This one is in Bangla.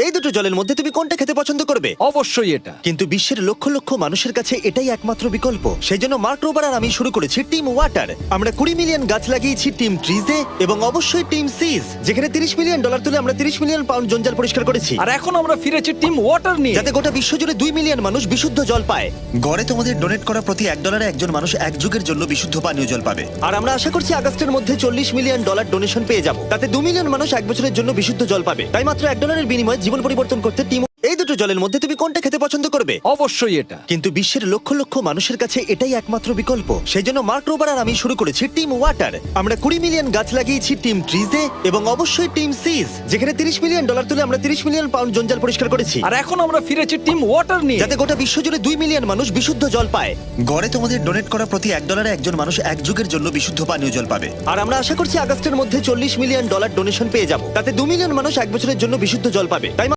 এই দুটো জলের মধ্যে তুমি কোনটা খেতে পছন্দ করবে? অবশ্যই এটা। কিন্তু বিশ্বের লক্ষ লক্ষ মানুষের কাছে এটাই একমাত্র বিকল্প। সেই জন্য মার্ক রোবার আর আমি শুরু করেছি টিম ওয়াটার। আমরা 20 মিলিয়ন গাছ লাগিয়েছি টিম ট্রিজে এবং অবশ্যই টিম সিজ, যেখানে $30 মিলিয়ন তুলে আমরা 30 মিলিয়ন পাউন্ড জঞ্জাল পরিষ্কার করেছি, আর এখন আমরা ফিরেছি টিম ওয়াটার নিয়ে। যাতে গোটা বিশ্ব জুড়ে 2 মিলিয়ন মানুষ বিশুদ্ধ জল পায়। গড়ে তোমাদের ডোনেট করা প্রতি $1 একজন মানুষ এক যুগের জন্য বিশুদ্ধ পানীয় জল পাবে। আর আমরা আশা করছি আগস্টের মধ্যে $40 মিলিয়ন ডোনেশন পেয়ে যাব, তাতে 2 মিলিয়ন মানুষ এক বছরের জন্য বিশুদ্ধ জল পাবে। তাই মাত্র $1 বিনিময়ে জীবন পরিবর্তন করতে টিম। এই দুটো জলের মধ্যে তুমি কোনটা খেতে পছন্দ করবে? অবশ্যই এটা। কিন্তু বিশ্বের লক্ষ লক্ষ মানুষের কাছে এটাই একমাত্র বিকল্প। সেই জন্য মার্ক রোবার আর আমি শুরু করেছি টিম ওয়াটার। আমরা 20 মিলিয়ন গাছ লাগিয়েছি টিম ট্রিজে এবং অবশ্যই টিম সিজ, যেখানে $30 মিলিয়ন তুলে আমরা 30 মিলিয়ন পাউন্ড জঞ্জাল পরিষ্কার করেছি, আর এখন আমরা ফিরেছি টিম ওয়াটার নিয়ে। যাতে গোটা বিশ্ব জুড়ে 2 মিলিয়ন মানুষ বিশুদ্ধ জল পায়। গড়ে তোমাদের ডোনেট করা প্রতি $1 একজন মানুষ এক যুগের জন্য বিশুদ্ধ পানীয় জল পাবে। আর আমরা আশা করছি আগস্টের মধ্যে $40 মিলিয়ন ডোনেশন পেয়ে যাব, তাতে 2 মিলিয়ন মানুষ এক বছরের জন্য বিশুদ্ধ জল পাবে। তাই